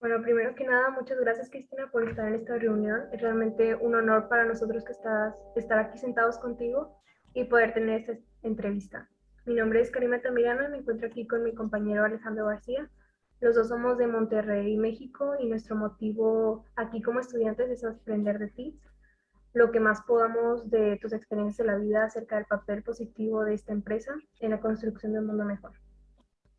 Bueno, primero que nada, muchas gracias Cristina por estar en esta reunión. Es realmente un honor para nosotros que estar aquí sentados contigo y poder tener esta entrevista. Mi nombre es Karima Tamirano y me encuentro aquí con mi compañero Alejandro García. Los dos somos de Monterrey, México, y nuestro motivo aquí como estudiantes es aprender de ti, lo que más podamos de tus experiencias de la vida acerca del papel positivo de esta empresa en la construcción de un mundo mejor.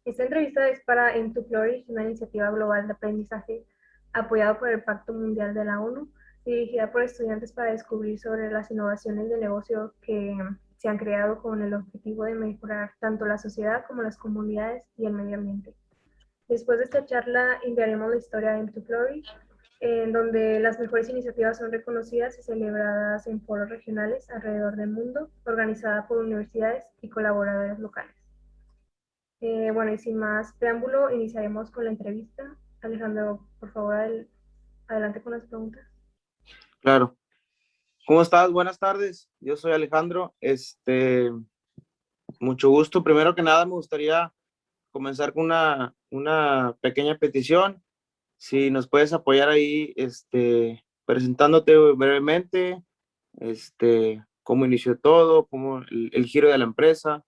Esta entrevista es para Aim to Flourish, una iniciativa global de aprendizaje apoyada por el Pacto Mundial de la ONU, dirigida por estudiantes para descubrir sobre las innovaciones de negocio que se han creado con el objetivo de mejorar tanto la sociedad como las comunidades y el medio ambiente. Después de esta charla enviaremos la historia de Aim to Flourish, en donde las mejores iniciativas son reconocidas y celebradas en foros regionales alrededor del mundo, organizada por universidades y colaboradores locales. Bueno, y sin más preámbulo, iniciaremos con la entrevista. Alejandro, por favor, adelante con las preguntas. Claro. ¿Cómo estás? Buenas tardes. Yo soy Alejandro. Mucho gusto. Primero que nada, me gustaría comenzar con una pequeña petición. Si nos puedes apoyar ahí, presentándote brevemente, cómo inició todo, cómo el giro de la empresa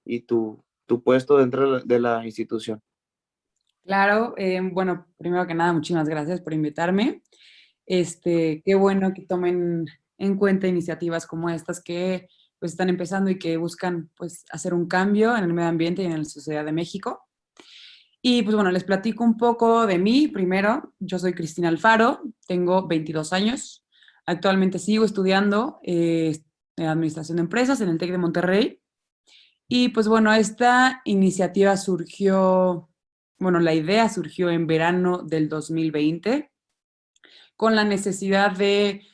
y tu puesto dentro de la institución. Claro, bueno, primero que nada, muchísimas gracias por invitarme. Qué bueno que tomen en cuenta iniciativas como estas que pues están empezando y que buscan pues hacer un cambio en el medio ambiente y en la sociedad de México. Y pues bueno, les platico un poco de mí. Primero, yo soy Cristina Alfaro, tengo 22 años. Actualmente sigo estudiando en Administración de Empresas en el TEC de Monterrey. Y pues bueno, esta iniciativa surgió, bueno, la idea surgió en verano del 2020 con la necesidad de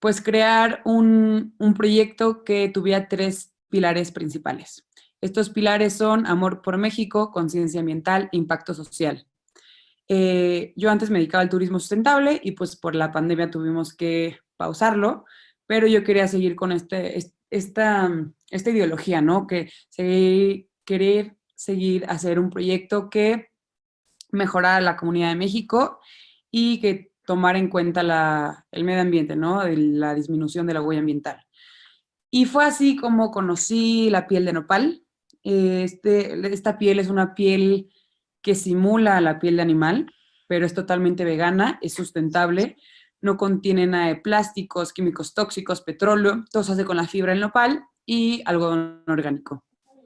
pues crear un proyecto que tuviera tres pilares principales. Estos pilares son amor por México, conciencia ambiental e impacto social. Yo antes me dedicaba al turismo sustentable y pues por la pandemia tuvimos que pausarlo, pero yo quería seguir con esta ideología, ¿no? Querer seguir hacer un proyecto que mejorara la comunidad de México y que tomara en cuenta el medio ambiente, ¿no? De la disminución de la huella ambiental. Y fue así como conocí la piel de nopal. Esta piel es una piel que simula la piel de animal, pero es totalmente vegana, es sustentable, no contiene nada de plásticos, químicos tóxicos, petróleo, todo se hace con la fibra del nopal y algodón orgánico.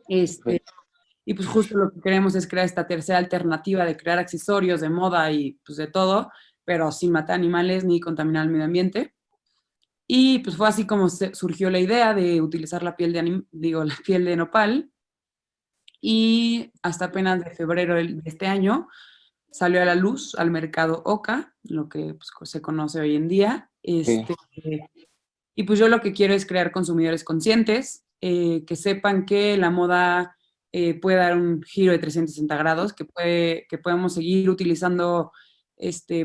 Y pues justo lo que queremos es crear esta tercera alternativa de crear accesorios de moda y pues de todo, pero sin matar animales ni contaminar el medio ambiente. Y pues fue así como surgió la idea de utilizar la piel la piel de nopal. Y hasta apenas de febrero de este año salió a la luz al mercado Oca, lo que pues, se conoce hoy en día. Sí. Y pues yo lo que quiero es crear consumidores conscientes, que sepan que la moda puede dar un giro de 360 grados, que podemos seguir utilizando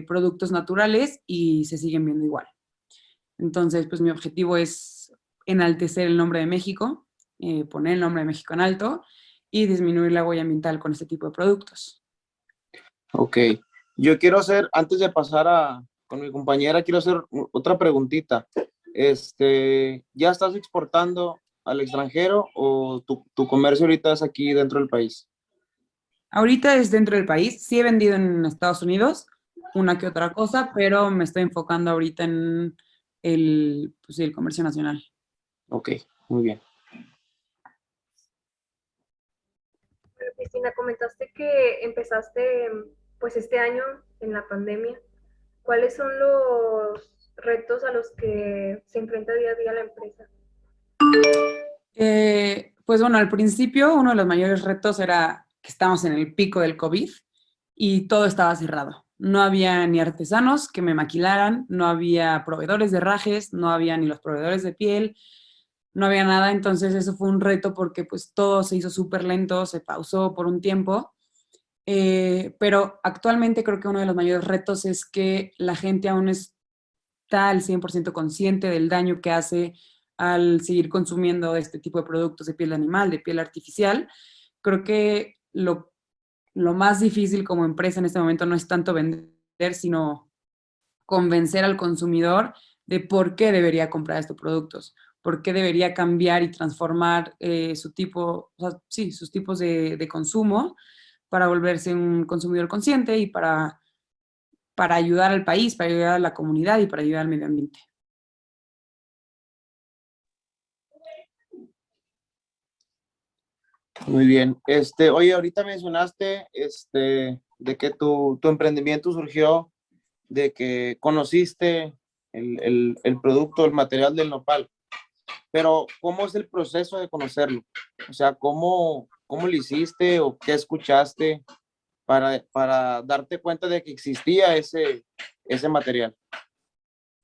productos naturales y se siguen viendo igual. Entonces, pues mi objetivo es enaltecer el nombre de México, poner el nombre de México en alto y disminuir la huella ambiental con este tipo de productos. Ok. Yo quiero hacer, antes de pasar con mi compañera, quiero hacer otra preguntita. ¿Ya estás exportando al extranjero o tu comercio ahorita es aquí dentro del país? Ahorita es dentro del país. Sí he vendido en Estados Unidos una que otra cosa, pero me estoy enfocando ahorita en pues, el comercio nacional. Ok, muy bien. Cristina, comentaste que empezaste pues este año en la pandemia. ¿Cuáles son los retos a los que se enfrenta día a día la empresa? Pues bueno, al principio uno de los mayores retos era que estábamos en el pico del COVID y todo estaba cerrado. No había ni artesanos que me maquilaran, no había proveedores de herrajes, no había ni los proveedores de piel, no había nada. Entonces eso fue un reto porque pues todo se hizo súper lento, se pausó por un tiempo. Pero actualmente creo que uno de los mayores retos es que la gente aún está al 100% consciente del daño que hace al seguir consumiendo este tipo de productos de piel de animal, de piel artificial. Creo que lo más difícil como empresa en este momento no es tanto vender sino convencer al consumidor de por qué debería comprar estos productos, por qué debería cambiar y transformar su tipo, o sea, sí, sus tipos de consumo para volverse un consumidor consciente y para ayudar al país, para ayudar a la comunidad y para ayudar al medio ambiente. Muy bien. Oye, ahorita mencionaste de que tu emprendimiento surgió de que conociste el producto, el material del nopal, pero ¿cómo es el proceso de conocerlo? O sea, ¿cómo lo hiciste o qué escuchaste para darte cuenta de que existía ese material?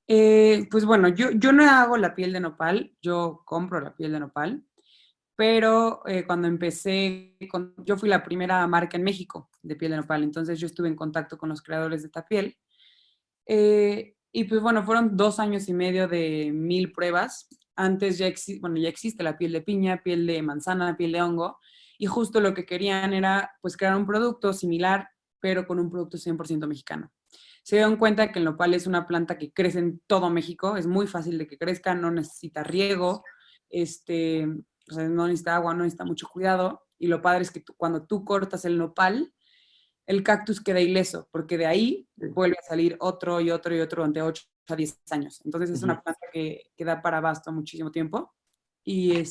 Pues bueno, yo no hago la piel de nopal, yo compro la piel de nopal, pero cuando empecé, yo fui la primera marca en México de piel de nopal, entonces yo estuve en contacto con los creadores de esta piel. Y pues bueno, fueron 2 años y medio de 1000 pruebas. Antes ya existe la piel de piña, piel de manzana, piel de hongo, y justo lo que querían era pues crear un producto similar, pero con un producto 100% mexicano. Se dieron cuenta que el nopal es una planta que crece en todo México, es muy fácil de que crezca, no necesita riego, o sea, no necesita agua, no necesita mucho cuidado, y lo padre es que cuando tú cortas el nopal, el cactus queda ileso, porque de ahí vuelve a salir otro y otro y otro durante 8 a 10 años. Entonces es una planta que da para abasto muchísimo tiempo. Y,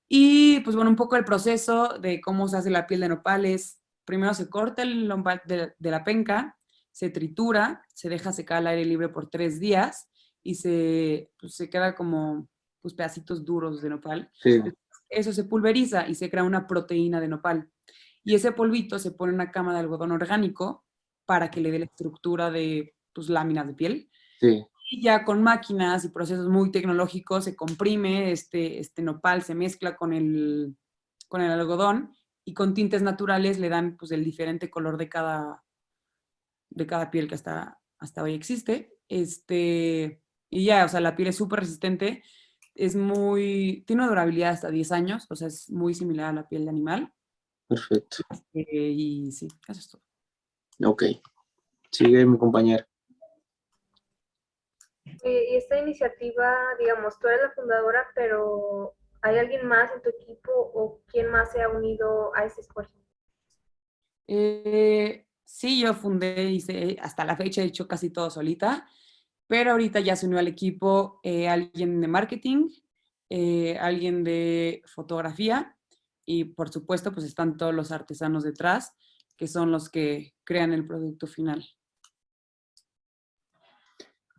y pues bueno, un poco el proceso de cómo se hace la piel de nopales. Primero se corta el nopal de la penca, se tritura, se deja secar al aire libre por 3 días y pues, se queda como pues, pedacitos duros de nopal. Sí. Eso se pulveriza y se crea una proteína de nopal. Y ese polvito se pone en una cama de algodón orgánico para que le dé la estructura de pues, láminas de piel. Sí. Y ya con máquinas y procesos muy tecnológicos se comprime este nopal, se mezcla con el algodón y con tintes naturales le dan pues, el diferente color de cada piel que hasta hoy existe. Y ya, o sea, la piel es súper resistente, tiene una durabilidad hasta 10 años, o sea, es muy similar a la piel de animal. Perfecto. Y sí, eso es todo. Ok. Sigue mi compañera. Y esta iniciativa, digamos, tú eres la fundadora, pero ¿hay alguien más en tu equipo o quién más se ha unido a este esfuerzo? Sí, yo fundé, hice hasta la fecha, he hecho casi todo solita, pero ahorita ya se unió al equipo alguien de marketing, alguien de fotografía y por supuesto pues están todos los artesanos detrás, que son los que crean el producto final.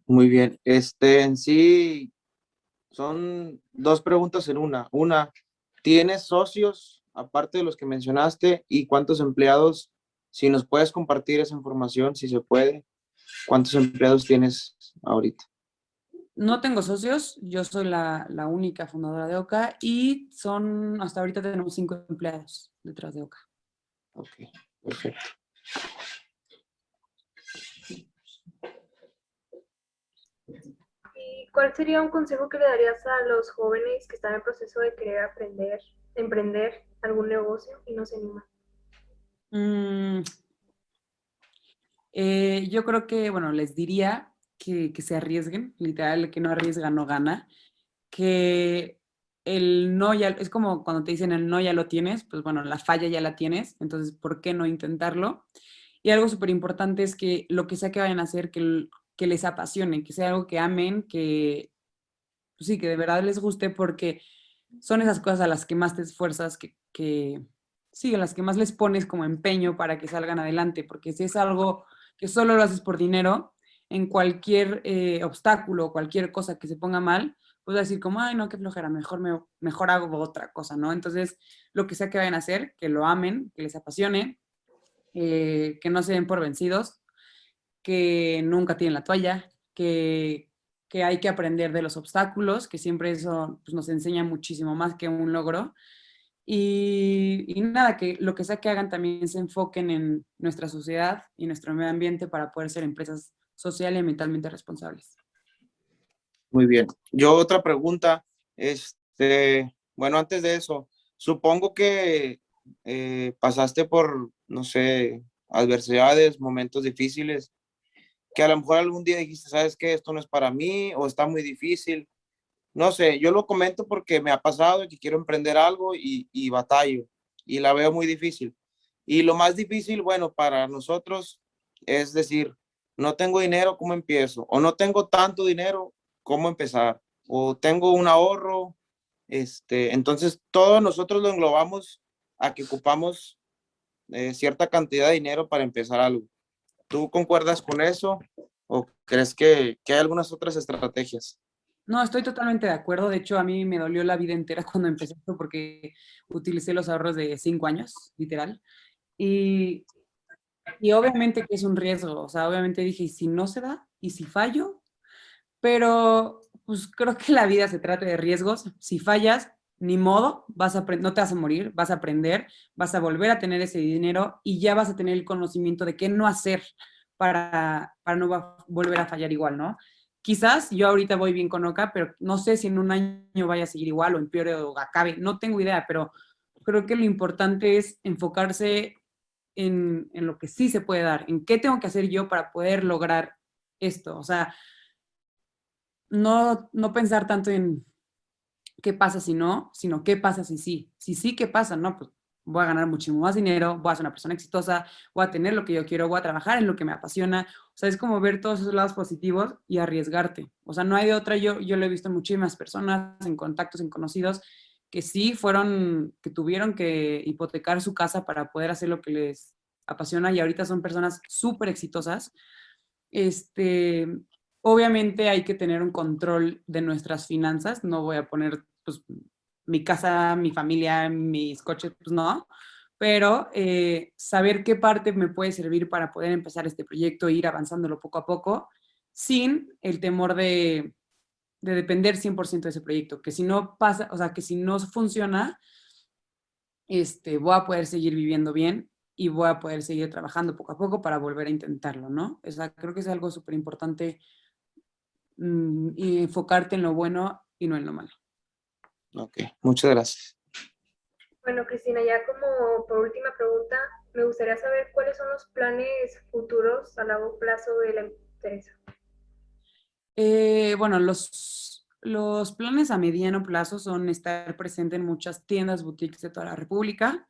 Muy bien. En sí, son dos preguntas en una. Una, ¿tienes socios aparte de los que mencionaste? ¿Y cuántos empleados? Si nos puedes compartir esa información, si se puede. ¿Cuántos empleados tienes ahorita? No tengo socios, yo soy la única fundadora de Oka y hasta ahorita tenemos 5 empleados detrás de Oka. Ok, perfecto. ¿Y cuál sería un consejo que le darías a los jóvenes que están en el proceso de querer emprender algún negocio y no se animan? Yo creo que, bueno, les diría que se arriesguen, literal, el que no arriesga no gana, que el no ya, es como cuando te dicen el no ya lo tienes, pues bueno, la falla ya la tienes, entonces, ¿por qué no intentarlo? Y algo súper importante es que lo que sea que vayan a hacer, que les apasione, que sea algo que amen, que, pues sí, que de verdad les guste, porque son esas cosas a las que más te esfuerzas, sí, a las que más les pones como empeño para que salgan adelante, porque si es algo que solo lo haces por dinero, en cualquier obstáculo o cualquier cosa que se ponga mal, pues vas a decir como, ay, no, qué flojera, mejor hago otra cosa, ¿no? Entonces, lo que sea que vayan a hacer, que lo amen, que les apasione, que no se den por vencidos, que nunca tienen la toalla, que hay que aprender de los obstáculos, que siempre eso pues, nos enseña muchísimo más que un logro. Y nada, que lo que sea que hagan también se enfoquen en nuestra sociedad y nuestro medio ambiente para poder ser empresas social y ambientalmente responsables. Muy bien. Yo otra pregunta, bueno, antes de eso, supongo que pasaste por, no sé, adversidades, momentos difíciles, que a lo mejor algún día dijiste, ¿sabes qué? Esto no es para mí o está muy difícil. No sé, yo lo comento porque me ha pasado que quiero emprender algo y batallo y la veo muy difícil. Y lo más difícil, bueno, para nosotros es decir, no tengo dinero, ¿cómo empiezo? O no tengo tanto dinero, ¿cómo empezar? O tengo un ahorro, entonces todos nosotros lo englobamos a que ocupamos cierta cantidad de dinero para empezar algo. ¿Tú concuerdas con eso o crees que hay algunas otras estrategias? No, estoy totalmente de acuerdo. De hecho, a mí me dolió la vida entera cuando empecé esto porque utilicé los ahorros de 5 años, literal. Y, y obviamente que es un riesgo. O sea, obviamente dije, ¿y si no se da? ¿Y si fallo? Pero pues creo que la vida se trata de riesgos. Si fallas, ni modo, no te vas a morir, vas a aprender, vas a volver a tener ese dinero y ya vas a tener el conocimiento de qué no hacer para no volver a fallar igual, ¿no? Quizás yo ahorita voy bien con Oca, pero no sé si en un año vaya a seguir igual o empeore o acabe, no tengo idea, pero creo que lo importante es enfocarse en lo que sí se puede dar, en qué tengo que hacer yo para poder lograr esto. O sea, no pensar tanto en qué pasa si no, sino qué pasa si sí. Si sí, ¿qué pasa? No, pues voy a ganar muchísimo más dinero, voy a ser una persona exitosa, voy a tener lo que yo quiero, voy a trabajar en lo que me apasiona. O sea, es como ver todos esos lados positivos y arriesgarte. O sea, no hay de otra. Yo lo he visto en muchísimas personas, en contactos, en conocidos, que sí que tuvieron que hipotecar su casa para poder hacer lo que les apasiona y ahorita son personas súper exitosas. Este, obviamente hay que tener un control de nuestras finanzas. No voy a poner pues, mi casa, mi familia, mis coches, pues no. Pero saber qué parte me puede servir para poder empezar este proyecto e ir avanzándolo poco a poco, sin el temor de depender 100% de ese proyecto. Que si no pasa, o sea, que si no funciona, voy a poder seguir viviendo bien y voy a poder seguir trabajando poco a poco para volver a intentarlo, ¿no? O sea, creo que es algo súper importante y enfocarte en lo bueno y no en lo malo. Ok, muchas gracias. Bueno, Cristina, ya como por última pregunta, me gustaría saber cuáles son los planes futuros a largo plazo de la empresa. Bueno, los planes a mediano plazo son estar presente en muchas tiendas, boutiques de toda la República,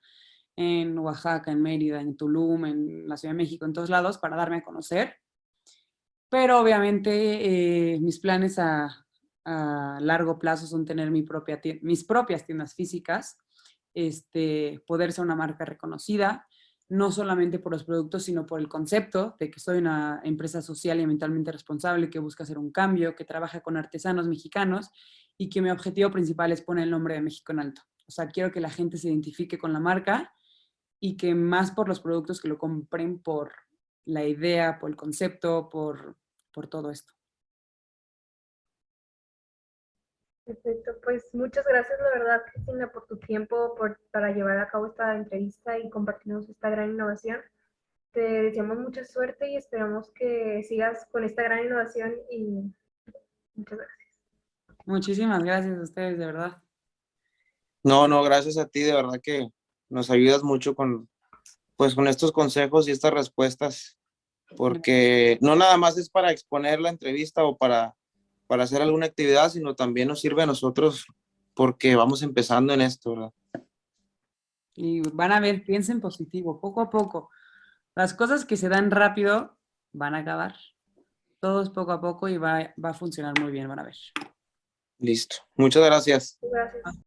en Oaxaca, en Mérida, en Tulum, en la Ciudad de México, en todos lados, para darme a conocer. Pero obviamente mis planes a largo plazo son tener mis propias tiendas físicas, poder ser una marca reconocida, no solamente por los productos, sino por el concepto de que soy una empresa social y ambientalmente responsable que busca hacer un cambio, que trabaja con artesanos mexicanos y que mi objetivo principal es poner el nombre de México en alto. O sea, quiero que la gente se identifique con la marca y que más por los productos que lo compren por la idea, por el concepto, por todo esto. Perfecto, pues muchas gracias, la verdad, Cristina, por tu tiempo, para llevar a cabo esta entrevista y compartirnos esta gran innovación. Te deseamos mucha suerte y esperamos que sigas con esta gran innovación y muchas gracias. Muchísimas gracias a ustedes, de verdad. No, gracias a ti, de verdad que nos ayudas mucho pues, con estos consejos y estas respuestas, porque no nada más es para exponer la entrevista o para hacer alguna actividad, sino también nos sirve a nosotros porque vamos empezando en esto, ¿verdad? Y van a ver, piensen positivo, poco a poco. Las cosas que se dan rápido van a acabar. Todos poco a poco y va a funcionar muy bien, van a ver. Listo. Muchas gracias. Gracias.